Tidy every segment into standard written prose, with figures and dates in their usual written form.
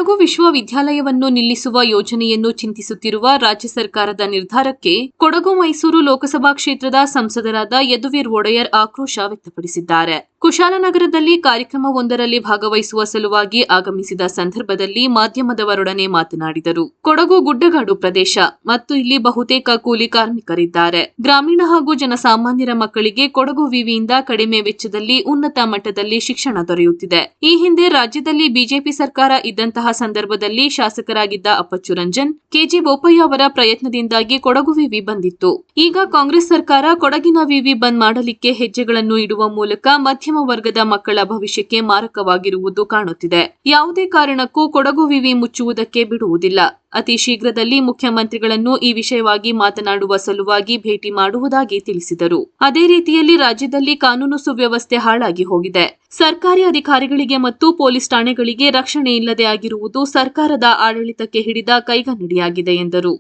ಕೊಡಗು ವಿಶ್ವವಿದ್ಯಾಲಯವನ್ನು ನಿಲ್ಲಿಸುವ ಯೋಜನೆಯನ್ನು ಚಿಂತಿಸುತ್ತಿರುವ ರಾಜ್ಯ ಸರ್ಕಾರದ ನಿರ್ಧಾರಕ್ಕೆ ಕೊಡಗು ಮೈಸೂರು ಲೋಕಸಭಾ ಕ್ಷೇತ್ರದ ಸಂಸದರಾದ ಯದುವೀರ್ ಒಡೆಯರ್ ಆಕ್ರೋಶ ವ್ಯಕ್ತಪಡಿಸಿದ್ದಾರೆ. ಕುಶಾಲನಗರದಲ್ಲಿ ಕಾರ್ಯಕ್ರಮವೊಂದರಲ್ಲಿ ಭಾಗವಹಿಸುವ ಸಲುವಾಗಿ ಆಗಮಿಸಿದ ಸಂದರ್ಭದಲ್ಲಿ ಮಾಧ್ಯಮದವರೊಡನೆ ಮಾತನಾಡಿದರು. ಕೊಡಗು ಗುಡ್ಡಗಾಡು ಪ್ರದೇಶ ಮತ್ತು ಇಲ್ಲಿ ಬಹುತೇಕ ಕೂಲಿ ಕಾರ್ಮಿಕರಿದ್ದಾರೆ. ಗ್ರಾಮೀಣ ಹಾಗೂ ಜನಸಾಮಾನ್ಯರ ಮಕ್ಕಳಿಗೆ ಕೊಡಗು ವಿವಿಯಿಂದ ಕಡಿಮೆ ವೆಚ್ಚದಲ್ಲಿ ಉನ್ನತ ಮಟ್ಟದಲ್ಲಿ ಶಿಕ್ಷಣ ದೊರೆಯುತ್ತಿದೆ. ಈ ಹಿಂದೆ ರಾಜ್ಯದಲ್ಲಿ ಬಿಜೆಪಿ ಸರ್ಕಾರ ಇದ್ದಂತಹ ಸಂದರ್ಭದಲ್ಲಿ ಶಾಸಕರಾಗಿದ್ದ ಅಪ್ಪಚ್ಚು ರಂಜನ್, ಕೆಜಿ ಬೋಪಯ್ಯ ಅವರ ಪ್ರಯತ್ನದಿಂದಾಗಿ ಕೊಡಗು ವಿವಿ ಬಂದಿತ್ತು. ಈಗ ಕಾಂಗ್ರೆಸ್ ಸರ್ಕಾರ ಕೊಡಗಿನ ವಿವಿ ಬಂದ್ ಮಾಡಲಿಕ್ಕೆ ಹೆಜ್ಜೆಗಳನ್ನು ಇಡುವ ಮೂಲಕ ಮಧ್ಯಮ ವರ್ಗದ ಮಕ್ಕಳ ಭವಿಷ್ಯಕ್ಕೆ ಮಾರಕವಾಗಿರುವುದು ಕಾಣುತ್ತಿದೆ. ಯಾವುದೇ ಕಾರಣಕ್ಕೂ ಕೊಡಗು ವಿವಿ ಮುಚ್ಚುವುದಕ್ಕೆ ಬಿಡುವುದಿಲ್ಲ. ಅತಿ ಶೀಘ್ರದಲ್ಲಿ ಮುಖ್ಯಮಂತ್ರಿಗಳನ್ನು ಈ ವಿಷಯವಾಗಿ ಮಾತನಾಡುವ ಸಲುವಾಗಿ ಭೇಟಿ ಮಾಡುವುದಾಗಿ ತಿಳಿಸಿದರು. ಅದೇ ರೀತಿಯಲ್ಲಿ ರಾಜ್ಯದಲ್ಲಿ ಕಾನೂನು ಸುವ್ಯವಸ್ಥೆ ಹಾಳಾಗಿ ಹೋಗಿದೆ. ಸರ್ಕಾರಿ ಅಧಿಕಾರಿಗಳಿಗೆ ಮತ್ತು ಪೊಲೀಸ್ ಠಾಣೆಗಳಿಗೆ ರಕ್ಷಣೆ ಇಲ್ಲದೆ ಆಗಿರುವುದು ಸರ್ಕಾರದ ಆಡಳಿತಕ್ಕೆ ಹಿಡಿದ ಕೈಗನ್ನಡಿಯಾಗಿದೆ ಎಂದರು.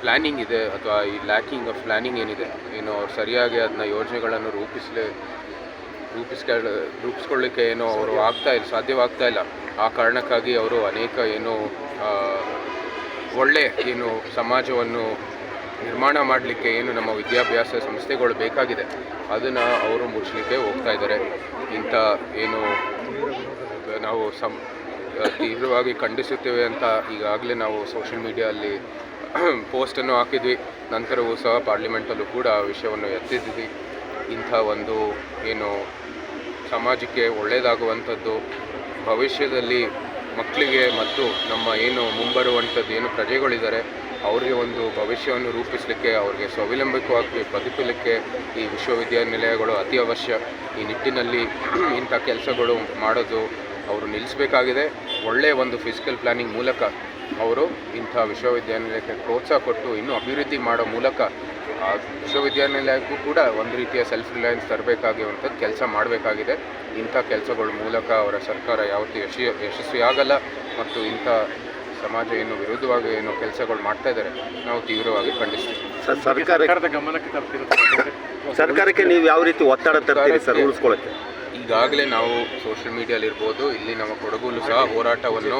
ಪ್ಲಾನಿಂಗ್ ಇದೆ ಅಥವಾ ಈ ಲ್ಯಾಕಿಂಗ್ ಆಫ್ ಪ್ಲಾನಿಂಗ್ ಏನಿದೆ, ಅವ್ರು ಸರಿಯಾಗಿ ಅದನ್ನ ಯೋಜನೆಗಳನ್ನು ರೂಪಿಸ್ಕೊಳ್ಳಿಕ್ಕೆ ಅವರು ಸಾಧ್ಯವಾಗ್ತಾ ಇಲ್ಲ. ಆ ಕಾರಣಕ್ಕಾಗಿ ಅವರು ಅನೇಕ ಒಳ್ಳೆ ಸಮಾಜವನ್ನು ನಿರ್ಮಾಣ ಮಾಡಲಿಕ್ಕೆ ನಮ್ಮ ವಿದ್ಯಾಭ್ಯಾಸ ಸಂಸ್ಥೆಗಳು ಬೇಕಾಗಿದೆ, ಅದನ್ನು ಅವರು ಮುಚ್ಚಲಿಕ್ಕೆ ಹೋಗ್ತಾ ಇದ್ದಾರೆ. ಇಂಥ ನಾವು ತೀವ್ರವಾಗಿ ಖಂಡಿಸುತ್ತೇವೆ ಅಂತ ಈಗಾಗಲೇ ನಾವು ಸೋಷಿಯಲ್ ಮೀಡಿಯಲ್ಲಿ ಪೋಸ್ಟನ್ನು ಹಾಕಿದ್ವಿ. ನಂತರವೂ ಸಹ ಪಾರ್ಲಿಮೆಂಟಲ್ಲೂ ಕೂಡ ಆ ವಿಷಯವನ್ನು ಎತ್ತಿದ್ವಿ. ಇಂಥ ಒಂದು ಸಮಾಜಕ್ಕೆ ಒಳ್ಳೆಯದಾಗುವಂಥದ್ದು, ಭವಿಷ್ಯದಲ್ಲಿ ಮಕ್ಕಳಿಗೆ ಮತ್ತು ನಮ್ಮ ಮುಂಬರುವಂಥದ್ದು ಪ್ರಜೆಗಳಿದ್ದಾರೆ ಅವ್ರಿಗೆ ಒಂದು ಭವಿಷ್ಯವನ್ನು ರೂಪಿಸಲಿಕ್ಕೆ, ಅವ್ರಿಗೆ ಸ್ವಾವಲಂಬಿತವಾಗಿ ಬದುಕಲಿಕ್ಕೆ ಈ ವಿಶ್ವವಿದ್ಯಾನಿಲಯಗಳು ಅತಿ ಅವಶ್ಯ. ಈ ನಿಟ್ಟಿನಲ್ಲಿ ಇಂಥ ಕೆಲಸಗಳು ಮಾಡೋದು ಅವರು ನಿಲ್ಲಿಸಬೇಕಾಗಿದೆ. ಒಳ್ಳೆಯ ಒಂದು ಫಿಸಿಕಲ್ ಪ್ಲಾನಿಂಗ್ ಮೂಲಕ ಅವರು ಇಂಥ ವಿಶ್ವವಿದ್ಯಾನಿಲಯಕ್ಕೆ ಪ್ರೋತ್ಸಾಹ ಕೊಟ್ಟು ಇನ್ನೂ ಅಭಿವೃದ್ಧಿ ಮಾಡೋ ಮೂಲಕ ಆ ವಿಶ್ವವಿದ್ಯಾನಿಲಯಕ್ಕೂ ಕೂಡ ಒಂದು ರೀತಿಯ ಸೆಲ್ಫ್ ರಿಲಯನ್ಸ್ ತರಬೇಕಾಗಿರುವಂಥದ್ದು ಕೆಲಸ ಮಾಡಬೇಕಾಗಿದೆ. ಇಂಥ ಕೆಲಸಗಳ ಮೂಲಕ ಅವರ ಸರ್ಕಾರ ಯಾವತ್ತೂ ಯಶಸ್ವಿಯಾಗಲ್ಲ ಮತ್ತು ಇಂಥ ಸಮಾಜ ವಿರುದ್ಧವಾಗಿ ಕೆಲಸಗಳು ಮಾಡ್ತಾ ಇದ್ದಾರೆ, ನಾವು ತೀವ್ರವಾಗಿ ಖಂಡಿಸ್ತೀವಿ. ಸರ್ಕಾರಕ್ಕೆ ನೀವು ಯಾವ ರೀತಿ ಒತ್ತಡ ತರ್ತೀರಿ ಸರ್ ಉಳಿಸ್ಕೊಳ್ಳೋಕ್ಕೆ? ಈಗಾಗಲೇ ನಾವು ಸೋಷಿಯಲ್ ಮೀಡಿಯಾಲಿರ್ಬೋದು, ಇಲ್ಲಿ ನಮ್ಮ ಕೊಡಗಲ್ಲೂ ಸಹ ಹೋರಾಟವನ್ನು